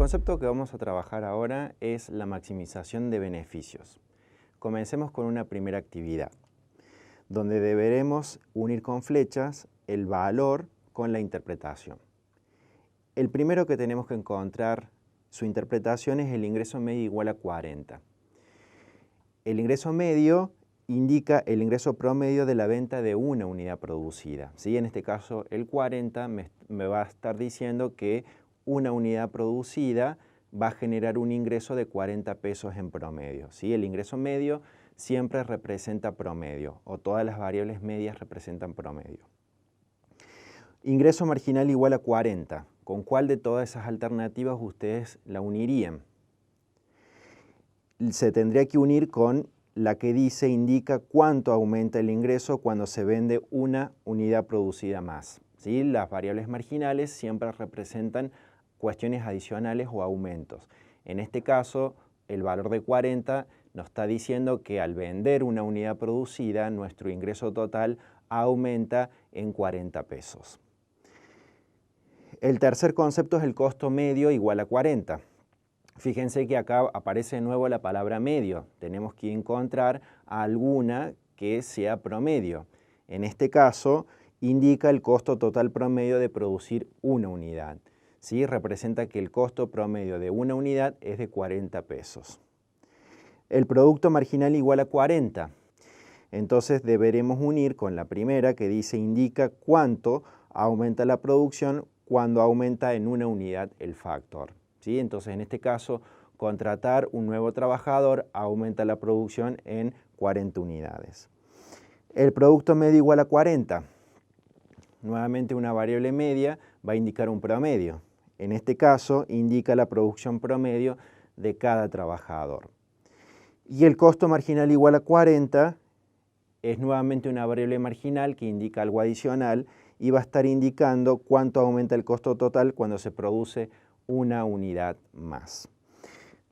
concepto que vamos a trabajar ahora es la maximización de beneficios. Comencemos con una primera actividad, donde deberemos unir con flechas el valor con la interpretación. El primero que tenemos que encontrar su interpretación es el ingreso medio igual a 40. El ingreso medio indica el ingreso promedio de la venta de una unidad producida. ¿Sí? En este caso, el 40 me va a estar diciendo que una unidad producida va a generar un ingreso de 40 pesos en promedio. ¿Sí? El ingreso medio siempre representa promedio, o todas las variables medias representan promedio. Ingreso marginal igual a 40. ¿Con cuál de todas esas alternativas ustedes la unirían? Se tendría que unir con la que indica cuánto aumenta el ingreso cuando se vende una unidad producida más. ¿Sí? Las variables marginales siempre representan cuestiones adicionales o aumentos. En este caso, el valor de 40 nos está diciendo que al vender una unidad producida, nuestro ingreso total aumenta en 40 pesos. El tercer concepto es el costo medio igual a 40. Fíjense que acá aparece de nuevo la palabra medio. Tenemos que encontrar alguna que sea promedio. En este caso, indica el costo total promedio de producir una unidad. ¿Sí? Representa que el costo promedio de una unidad es de 40 pesos. El producto marginal igual a 40. Entonces deberemos unir con la primera que indica cuánto aumenta la producción cuando aumenta en una unidad el factor. ¿Sí? Entonces, en este caso, contratar un nuevo trabajador aumenta la producción en 40 unidades. El producto medio igual a 40. Nuevamente una variable media va a indicar un promedio. En este caso, indica la producción promedio de cada trabajador. Y el costo marginal igual a 40 es nuevamente una variable marginal que indica algo adicional y va a estar indicando cuánto aumenta el costo total cuando se produce una unidad más.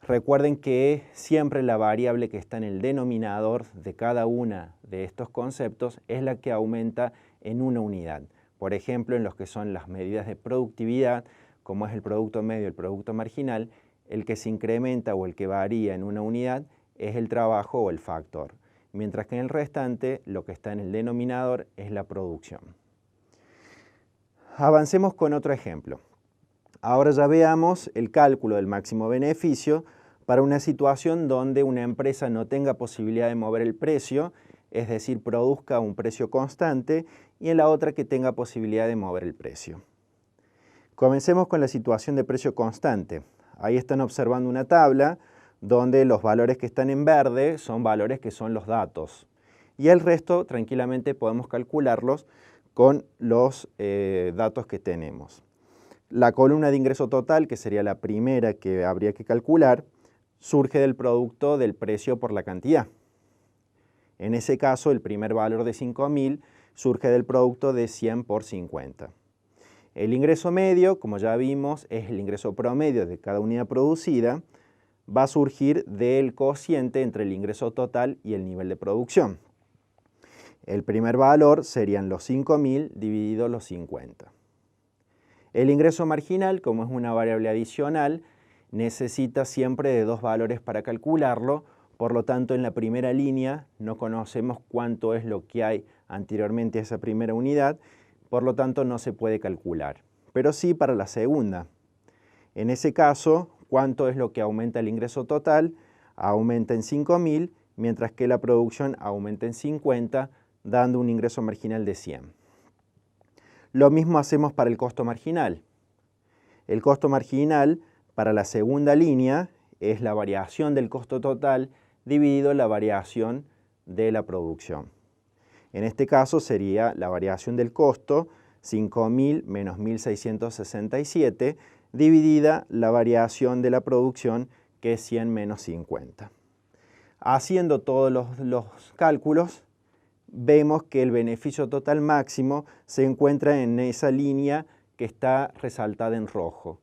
Recuerden que siempre la variable que está en el denominador de cada una de estos conceptos es la que aumenta en una unidad. Por ejemplo, en los que son las medidas de productividad, como es el producto medio y el producto marginal, el que se incrementa o el que varía en una unidad es el trabajo o el factor, mientras que en el restante lo que está en el denominador es la producción. Avancemos con otro ejemplo. Ahora ya veamos el cálculo del máximo beneficio para una situación donde una empresa no tenga posibilidad de mover el precio, es decir, produzca un precio constante, y en la otra que tenga posibilidad de mover el precio. Comencemos con la situación de precio constante. Ahí están observando una tabla donde los valores que están en verde son valores que son los datos, y el resto tranquilamente podemos calcularlos con los datos que tenemos. La columna de ingreso total, que sería la primera que habría que calcular, surge del producto del precio por la cantidad. En ese caso, el primer valor de 5.000 surge del producto de 100 por 50. El ingreso medio, como ya vimos, es el ingreso promedio de cada unidad producida, va a surgir del cociente entre el ingreso total y el nivel de producción. El primer valor serían los 5.000 dividido los 50. El ingreso marginal, como es una variable adicional, necesita siempre de dos valores para calcularlo, por lo tanto en la primera línea no conocemos cuánto es lo que hay anteriormente a esa primera unidad, por lo tanto no se puede calcular, pero sí para la segunda. En ese caso, ¿cuánto es lo que aumenta el ingreso total? Aumenta en 5.000, mientras que la producción aumenta en 50, dando un ingreso marginal de 100. Lo mismo hacemos para el costo marginal. El costo marginal para la segunda línea es la variación del costo total dividido la variación de la producción. En este caso sería la variación del costo, 5.000 menos 1.667, dividida la variación de la producción, que es 100 menos 50. Haciendo todos los cálculos, vemos que el beneficio total máximo se encuentra en esa línea que está resaltada en rojo.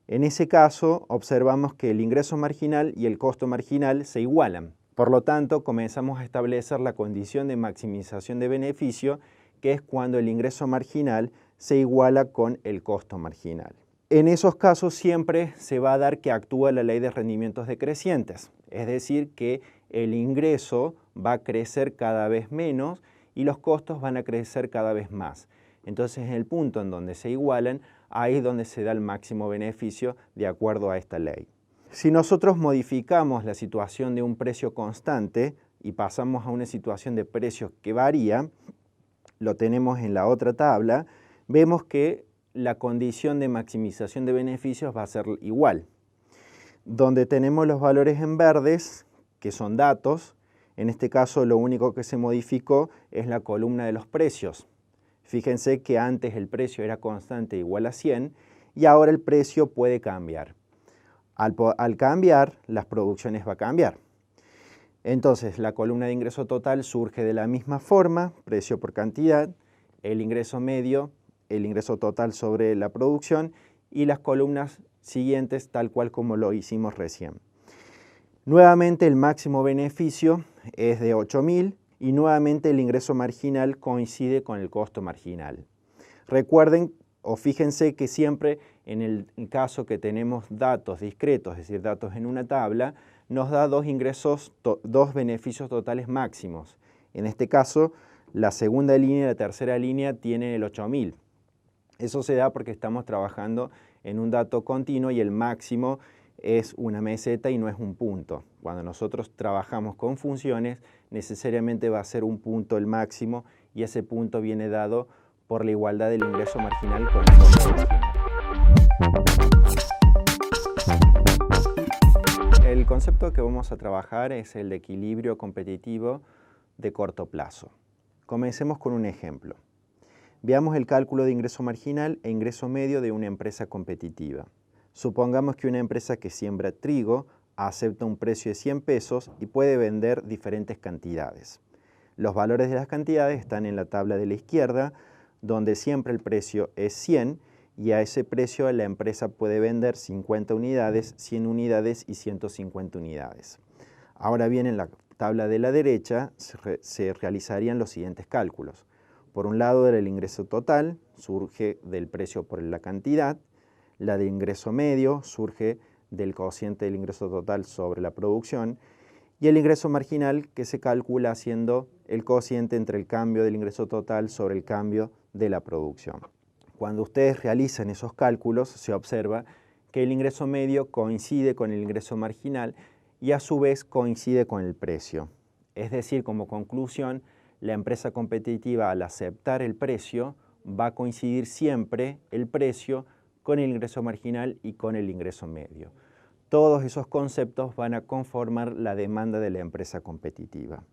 En ese caso, observamos que el ingreso marginal y el costo marginal se igualan. Por lo tanto, comenzamos a establecer la condición de maximización de beneficio, que es cuando el ingreso marginal se iguala con el costo marginal. En esos casos siempre se va a dar que actúa la ley de rendimientos decrecientes, es decir, que el ingreso va a crecer cada vez menos y los costos van a crecer cada vez más. Entonces, en el punto en donde se igualan, ahí es donde se da el máximo beneficio de acuerdo a esta ley. Si nosotros modificamos la situación de un precio constante y pasamos a una situación de precios que varía, lo tenemos en la otra tabla, vemos que la condición de maximización de beneficios va a ser igual. Donde tenemos los valores en verdes, que son datos, en este caso lo único que se modificó es la columna de los precios. Fíjense que antes el precio era constante igual a 100 y ahora el precio puede cambiar. Al cambiar, las producciones va a cambiar. Entonces, la columna de ingreso total surge de la misma forma, precio por cantidad, el ingreso medio, el ingreso total sobre la producción y las columnas siguientes tal cual como lo hicimos recién. Nuevamente el máximo beneficio es de 8.000 y nuevamente el ingreso marginal coincide con el costo marginal. Recuerden o fíjense que siempre en el caso que tenemos datos discretos, es decir, datos en una tabla, nos da dos beneficios totales máximos. En este caso, la segunda línea y la tercera línea tienen el 8.000. Eso se da porque estamos trabajando en un dato continuo y el máximo es una meseta y no es un punto. Cuando nosotros trabajamos con funciones, necesariamente va a ser un punto el máximo y ese punto viene dado por la igualdad del ingreso marginal con el costo marginal. El concepto que vamos a trabajar es el de equilibrio competitivo de corto plazo. Comencemos con un ejemplo. Veamos el cálculo de ingreso marginal e ingreso medio de una empresa competitiva. Supongamos que una empresa que siembra trigo acepta un precio de 100 pesos y puede vender diferentes cantidades. Los valores de las cantidades están en la tabla de la izquierda, donde siempre el precio es 100 y a ese precio la empresa puede vender 50 unidades, 100 unidades y 150 unidades. Ahora bien, en la tabla de la derecha se realizarían los siguientes cálculos. Por un lado, el ingreso total surge del precio por la cantidad, la de ingreso medio surge del cociente del ingreso total sobre la producción y el ingreso marginal que se calcula haciendo el cociente entre el cambio del ingreso total sobre el cambio de la producción. Cuando ustedes realizan esos cálculos, se observa que el ingreso medio coincide con el ingreso marginal y a su vez coincide con el precio. Es decir, como conclusión, la empresa competitiva al aceptar el precio va a coincidir siempre el precio con el ingreso marginal y con el ingreso medio. Todos esos conceptos van a conformar la demanda de la empresa competitiva.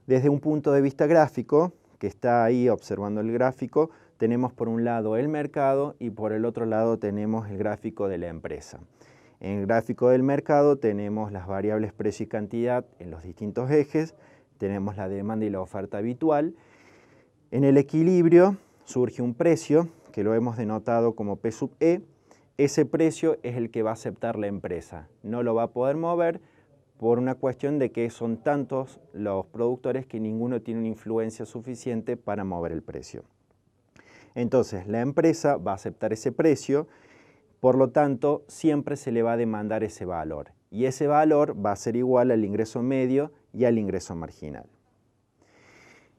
Desde un punto de vista gráfico, que está ahí observando el gráfico, tenemos por un lado el mercado y por el otro lado tenemos el gráfico de la empresa. En el gráfico del mercado tenemos las variables precio y cantidad en los distintos ejes, tenemos la demanda y la oferta habitual. En el equilibrio surge un precio, que lo hemos denotado como P sub E. Ese precio es el que va a aceptar la empresa. No lo va a poder mover por una cuestión de que son tantos los productores que ninguno tiene una influencia suficiente para mover el precio. Entonces, la empresa va a aceptar ese precio, por lo tanto, siempre se le va a demandar ese valor. Y ese valor va a ser igual al ingreso medio y al ingreso marginal.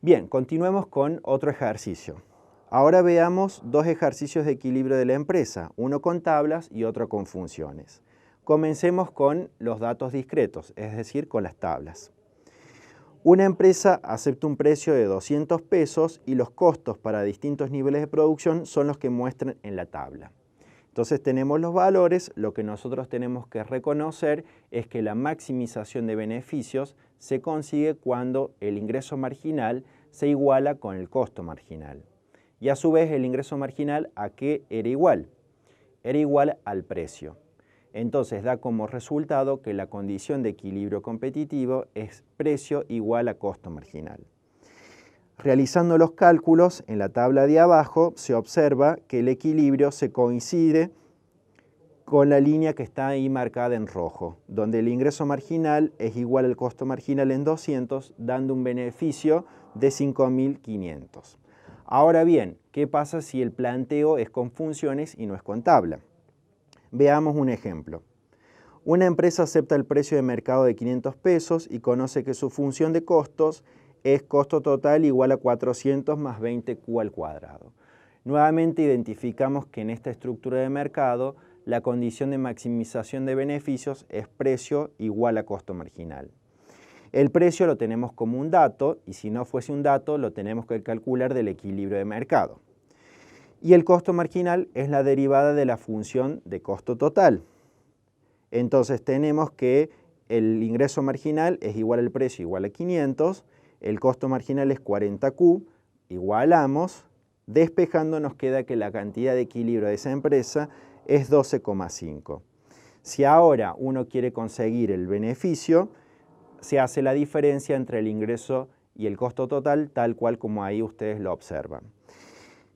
Bien, continuemos con otro ejercicio. Ahora veamos dos ejercicios de equilibrio de la empresa, uno con tablas y otro con funciones. Comencemos con los datos discretos, es decir, con las tablas. Una empresa acepta un precio de 200 pesos y los costos para distintos niveles de producción son los que muestran en la tabla. Entonces tenemos los valores, lo que nosotros tenemos que reconocer es que la maximización de beneficios se consigue cuando el ingreso marginal se iguala con el costo marginal. Y a su vez el ingreso marginal, ¿a qué era igual? Era igual al precio. Entonces da como resultado que la condición de equilibrio competitivo es precio igual a costo marginal. Realizando los cálculos, en la tabla de abajo se observa que el equilibrio se coincide con la línea que está ahí marcada en rojo, donde el ingreso marginal es igual al costo marginal en 200, dando un beneficio de 5.500. Ahora bien, ¿qué pasa si el planteo es con funciones y no es con tabla? Veamos un ejemplo. Una empresa acepta el precio de mercado de 500 pesos y conoce que su función de costos es costo total igual a 400 más 20Q al cuadrado. Nuevamente identificamos que en esta estructura de mercado la condición de maximización de beneficios es precio igual a costo marginal. El precio lo tenemos como un dato y si no fuese un dato lo tenemos que calcular del equilibrio de mercado. Y el costo marginal es la derivada de la función de costo total. Entonces tenemos que el ingreso marginal es igual al precio igual a 500, el costo marginal es 40Q, igualamos, despejando nos queda que la cantidad de equilibrio de esa empresa es 12,5. Si ahora uno quiere conseguir el beneficio, se hace la diferencia entre el ingreso y el costo total, tal cual como ahí ustedes lo observan.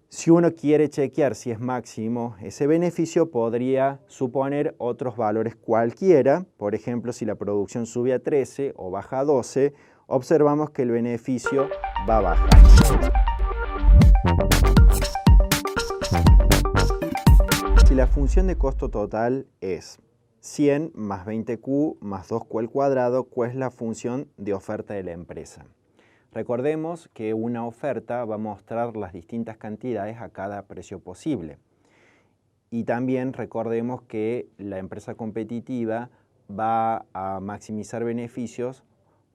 Si uno quiere chequear si es máximo ese beneficio, podría suponer otros valores cualquiera. Por ejemplo, si la producción sube a 13 o baja a 12, observamos que el beneficio va a bajar. Si la función de costo total es 100 más 20Q más 2Q al cuadrado, ¿cuál es la función de oferta de la empresa? Recordemos que una oferta va a mostrar las distintas cantidades a cada precio posible. Y también recordemos que la empresa competitiva va a maximizar beneficios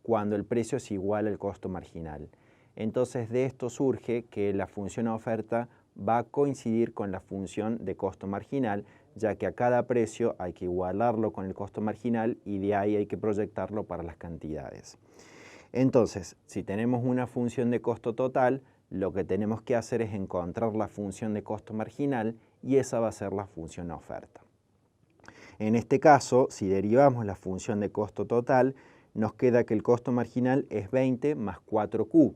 cuando el precio es igual al costo marginal. Entonces de esto surge que la función oferta va a coincidir con la función de costo marginal, ya que a cada precio hay que igualarlo con el costo marginal y de ahí hay que proyectarlo para las cantidades. Entonces, si tenemos una función de costo total, lo que tenemos que hacer es encontrar la función de costo marginal y esa va a ser la función oferta. En este caso, si derivamos la función de costo total, nos queda que el costo marginal es 20 más 4Q.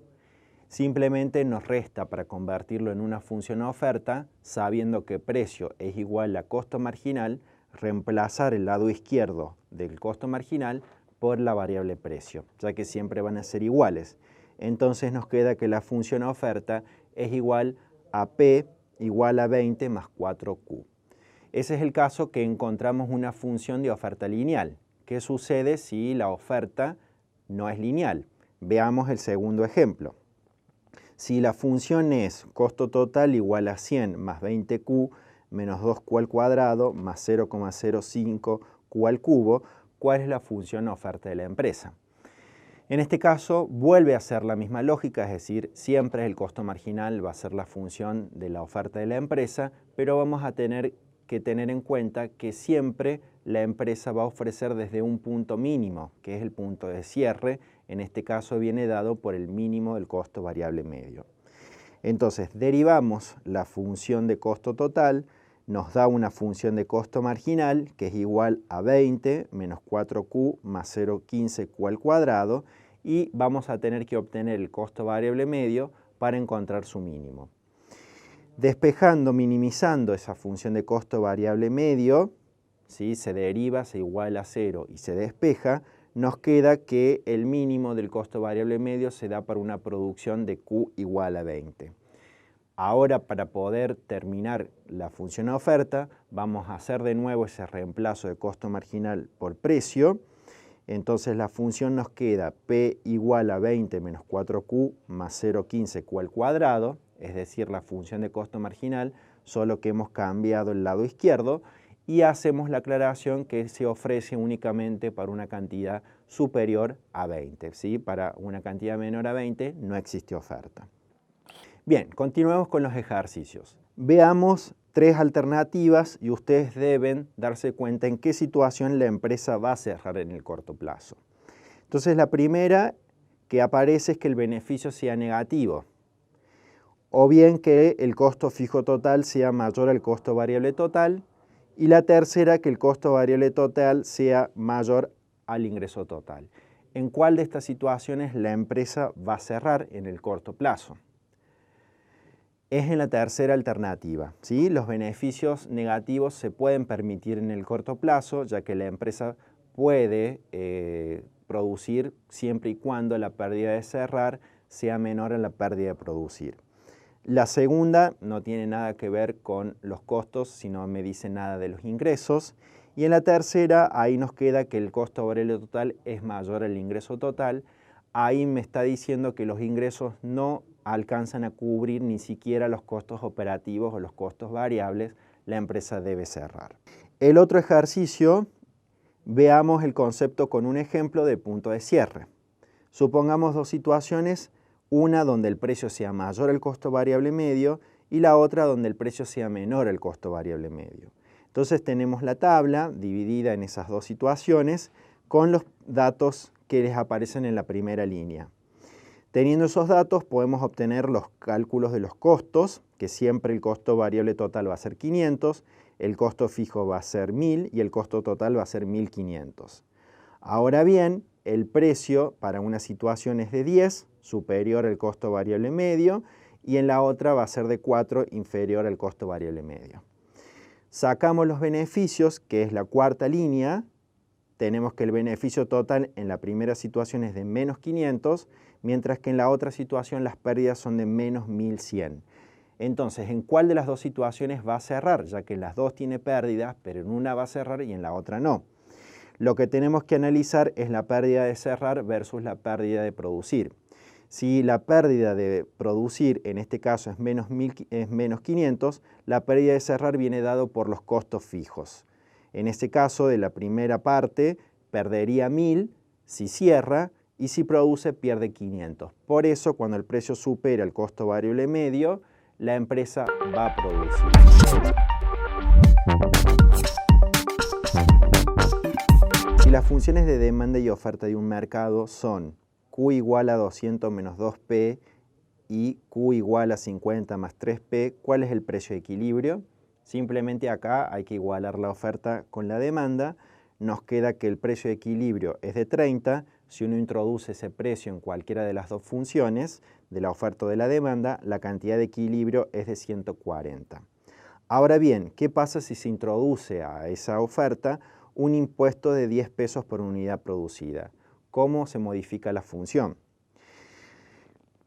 Simplemente nos resta para convertirlo en una función oferta, sabiendo que precio es igual a costo marginal, reemplazar el lado izquierdo del costo marginal por la variable precio, ya que siempre van a ser iguales. Entonces nos queda que la función oferta es igual a P igual a 20 más 4Q. Ese es el caso que encontramos una función de oferta lineal. ¿Qué sucede si la oferta no es lineal? Veamos el segundo ejemplo. Si la función es costo total igual a 100 más 20Q menos 2Q al cuadrado más 0,05Q al cubo, ¿cuál es la función oferta de la empresa? En este caso vuelve a ser la misma lógica, es decir, siempre el costo marginal va a ser la función de la oferta de la empresa, pero vamos a tener que tener en cuenta que siempre la empresa va a ofrecer desde un punto mínimo, que es el punto de cierre, en este caso viene dado por el mínimo del costo variable medio. Entonces derivamos la función de costo total, nos da una función de costo marginal que es igual a 20 menos 4Q más 0,15Q al cuadrado y vamos a tener que obtener el costo variable medio para encontrar su mínimo. Despejando, minimizando esa función de costo variable medio, ¿sí? Se deriva, se iguala a 0 y se despeja, nos queda que el mínimo del costo variable medio se da para una producción de Q igual a 20. Ahora, para poder terminar la función oferta, vamos a hacer de nuevo ese reemplazo de costo marginal por precio. Entonces la función nos queda P igual a 20 menos 4Q más 0,15Q al cuadrado, es decir, la función de costo marginal, solo que hemos cambiado el lado izquierdo y hacemos la aclaración que se ofrece únicamente para una cantidad superior a 20. ¿Sí? Para una cantidad menor a 20 no existe oferta. Bien, continuemos con los ejercicios. Veamos tres alternativas y ustedes deben darse cuenta en qué situación la empresa va a cerrar en el corto plazo. Entonces la primera que aparece es que el beneficio sea negativo, o bien que el costo fijo total sea mayor al costo variable total, y la tercera que el costo variable total sea mayor al ingreso total. ¿En cuál de estas situaciones la empresa va a cerrar en el corto plazo? Es en la tercera alternativa, ¿sí? Los beneficios negativos se pueden permitir en el corto plazo, ya que la empresa puede producir siempre y cuando la pérdida de cerrar sea menor a la pérdida de producir. La segunda no tiene nada que ver con los costos, sino me dice nada de los ingresos. Y en la tercera, ahí nos queda que el costo variable total es mayor al ingreso total. Ahí me está diciendo que los ingresos no alcanzan a cubrir ni siquiera los costos operativos o los costos variables, la empresa debe cerrar. El otro ejercicio, veamos el concepto con un ejemplo de punto de cierre. Supongamos dos situaciones, una donde el precio sea mayor al costo variable medio y la otra donde el precio sea menor al costo variable medio. Entonces tenemos la tabla dividida en esas dos situaciones con los datos que les aparecen en la primera línea. Teniendo esos datos podemos obtener los cálculos de los costos, que siempre el costo variable total va a ser 500, el costo fijo va a ser 1000 y el costo total va a ser 1500. Ahora bien, el precio para una situación es de 10, superior al costo variable medio, y en la otra va a ser de 4, inferior al costo variable medio. Sacamos los beneficios, que es la cuarta línea. Tenemos que el beneficio total en la primera situación es de menos 500, mientras que en la otra situación las pérdidas son de menos 1100. Entonces, ¿en cuál de las dos situaciones va a cerrar? Ya que en las dos tiene pérdidas, pero en una va a cerrar y en la otra no. Lo que tenemos que analizar es la pérdida de cerrar versus la pérdida de producir. Si la pérdida de producir, en este caso es menos 500, la pérdida de cerrar viene dado por los costos fijos. En este caso, de la primera parte, perdería 1000 si cierra y si produce pierde 500. Por eso, cuando el precio supera el costo variable medio, la empresa va a producir. Si las funciones de demanda y oferta de un mercado son Q igual a 200 menos 2P y Q igual a 50 más 3P, ¿cuál es el precio de equilibrio? Simplemente acá hay que igualar la oferta con la demanda. Nos queda que el precio de equilibrio es de 30. Si uno introduce ese precio en cualquiera de las dos funciones, de la oferta o de la demanda, la cantidad de equilibrio es de 140. Ahora bien, ¿qué pasa si se introduce a esa oferta un impuesto de 10 pesos por unidad producida? ¿Cómo se modifica la función?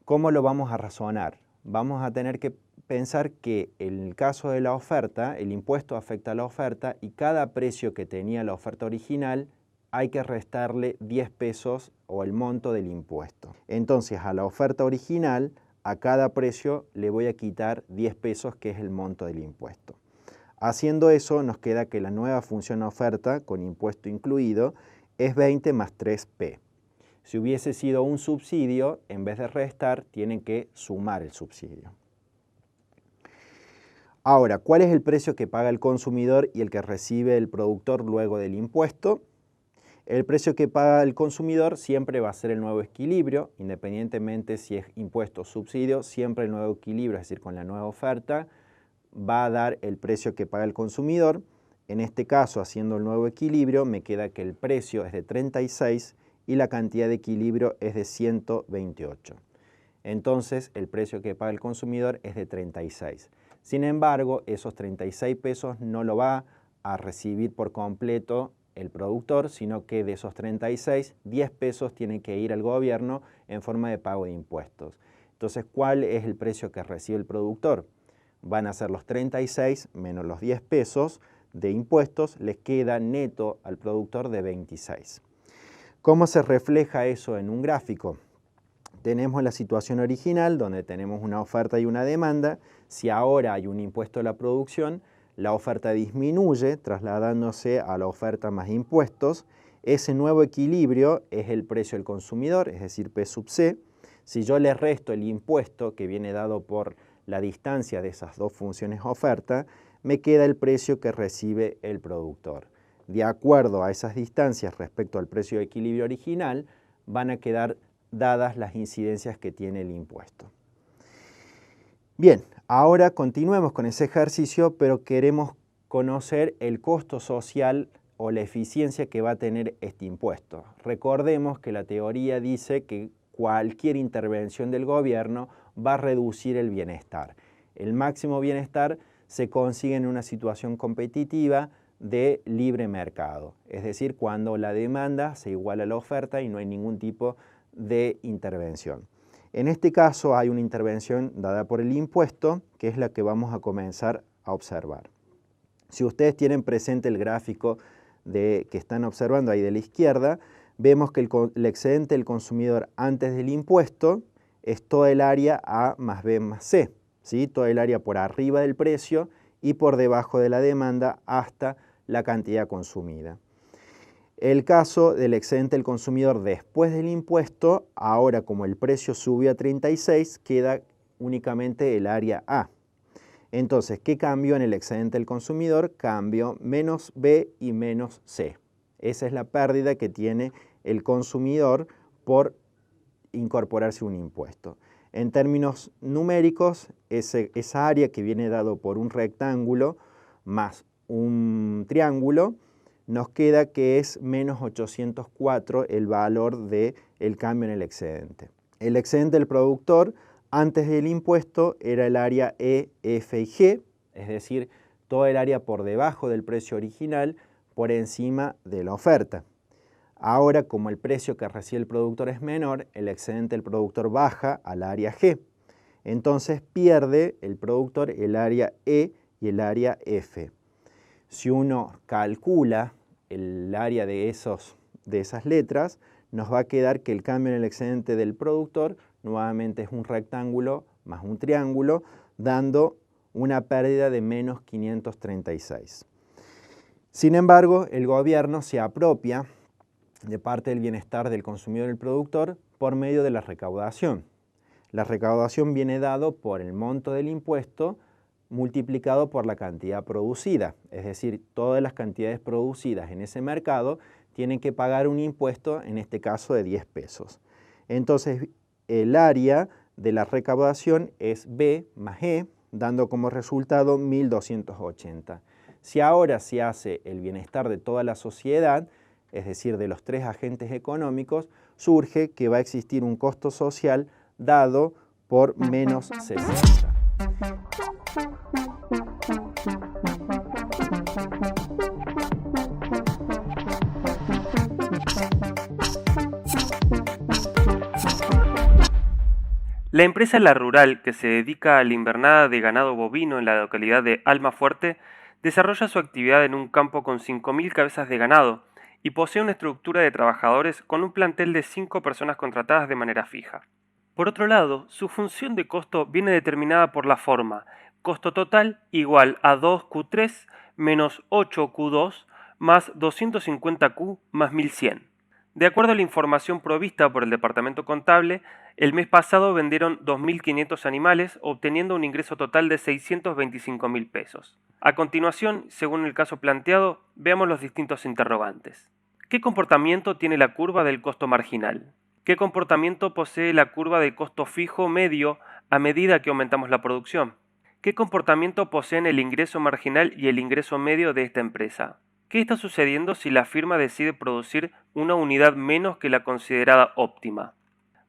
¿Cómo lo vamos a razonar? Vamos a tener que pensar que en el caso de la oferta, el impuesto afecta a la oferta y cada precio que tenía la oferta original hay que restarle 10 pesos o el monto del impuesto. Entonces a la oferta original, a cada precio le voy a quitar 10 pesos que es el monto del impuesto. Haciendo eso nos queda que la nueva función oferta con impuesto incluido es 20 más 3P. Si hubiese sido un subsidio, en vez de restar, tienen que sumar el subsidio. Ahora, ¿cuál es el precio que paga el consumidor y el que recibe el productor luego del impuesto? El precio que paga el consumidor siempre va a ser el nuevo equilibrio, independientemente si es impuesto o subsidio, siempre el nuevo equilibrio, es decir, con la nueva oferta, va a dar el precio que paga el consumidor. En este caso, haciendo el nuevo equilibrio, me queda que el precio es de 36 y la cantidad de equilibrio es de 128. Entonces, el precio que paga el consumidor es de 36. Sin embargo, esos 36 pesos no lo va a recibir por completo el productor, sino que de esos 36, 10 pesos tienen que ir al gobierno en forma de pago de impuestos. Entonces, ¿cuál es el precio que recibe el productor? Van a ser los 36 menos los 10 pesos de impuestos, les queda neto al productor de 26. ¿Cómo se refleja eso en un gráfico? Tenemos la situación original donde tenemos una oferta y una demanda. Si ahora hay un impuesto a la producción, la oferta disminuye trasladándose a la oferta más impuestos. Ese nuevo equilibrio es el precio del consumidor, es decir, P sub C. Si yo le resto el impuesto que viene dado por la distancia de esas dos funciones oferta, me queda el precio que recibe el productor. De acuerdo a esas distancias respecto al precio de equilibrio original, van a quedar dadas las incidencias que tiene el impuesto. Bien, ahora continuemos con ese ejercicio, pero queremos conocer el costo social o la eficiencia que va a tener este impuesto. Recordemos que la teoría dice que cualquier intervención del gobierno va a reducir el bienestar. El máximo bienestar se consigue en una situación competitiva de libre mercado, es decir, cuando la demanda se iguala a la oferta y no hay ningún tipo de intervención. En este caso hay una intervención dada por el impuesto, que es la que vamos a comenzar a observar. Si ustedes tienen presente el gráfico que están observando ahí de la izquierda, vemos que el excedente del consumidor antes del impuesto es toda el área A más B más C, ¿sí? Toda el área por arriba del precio y por debajo de la demanda hasta la cantidad consumida. El caso del excedente del consumidor después del impuesto, ahora como el precio subió a 36, queda únicamente el área A. Entonces, ¿qué cambió en el excedente del consumidor? Cambió menos B y menos C. Esa es la pérdida que tiene el consumidor por incorporarse un impuesto. En términos numéricos, esa área que viene dado por un rectángulo más un triángulo, nos queda que es menos 804 el valor del cambio en el excedente. El excedente del productor antes del impuesto era el área E, F y G, es decir, todo el área por debajo del precio original, por encima de la oferta. Ahora, como el precio que recibe el productor es menor, el excedente del productor baja al área G. Entonces pierde el productor el área E y el área F. Si uno calcula el área de esas letras, nos va a quedar que el cambio en el excedente del productor nuevamente es un rectángulo más un triángulo, dando una pérdida de menos 536. Sin embargo, el gobierno se apropia de parte del bienestar del consumidor y del productor por medio de la recaudación. La recaudación viene dado por el monto del impuesto multiplicado por la cantidad producida, es decir, todas las cantidades producidas en ese mercado tienen que pagar un impuesto, en este caso de 10 pesos. Entonces, el área de la recaudación es B más E, dando como resultado 1.280. Si ahora se hace el bienestar de toda la sociedad, es decir, de los tres agentes económicos, surge que va a existir un costo social dado por menos 60. La empresa La Rural, que se dedica a la invernada de ganado bovino en la localidad de Almafuerte, desarrolla su actividad en un campo con 5.000 cabezas de ganado y posee una estructura de trabajadores con un plantel de 5 personas contratadas de manera fija. Por otro lado, su función de costo viene determinada por la forma costo total igual a 2Q3 menos 8Q2 más 250Q más 1100. De acuerdo a la información provista por el departamento contable, el mes pasado vendieron 2.500 animales, obteniendo un ingreso total de 625.000 pesos. A continuación, según el caso planteado, veamos los distintos interrogantes. ¿Qué comportamiento tiene la curva del costo marginal? ¿Qué comportamiento posee la curva del costo fijo medio a medida que aumentamos la producción? ¿Qué comportamiento poseen el ingreso marginal y el ingreso medio de esta empresa? ¿Qué está sucediendo si la firma decide producir una unidad menos que la considerada óptima?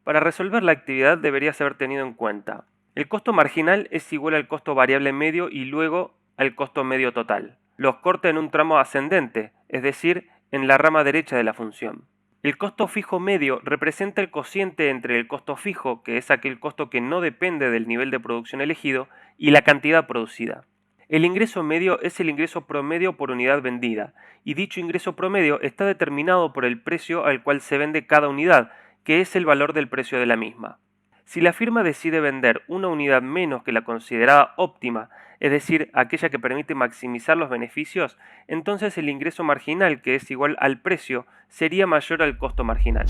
Para resolver la actividad deberías haber tenido en cuenta: el costo marginal es igual al costo variable medio y luego al costo medio total. Los corta en un tramo ascendente, es decir, en la rama derecha de la función. El costo fijo medio representa el cociente entre el costo fijo, que es aquel costo que no depende del nivel de producción elegido, y la cantidad producida. El ingreso medio es el ingreso promedio por unidad vendida, y dicho ingreso promedio está determinado por el precio al cual se vende cada unidad, que es el valor del precio de la misma. Si la firma decide vender una unidad menos que la considerada óptima, es decir, aquella que permite maximizar los beneficios, entonces el ingreso marginal, que es igual al precio, sería mayor al costo marginal.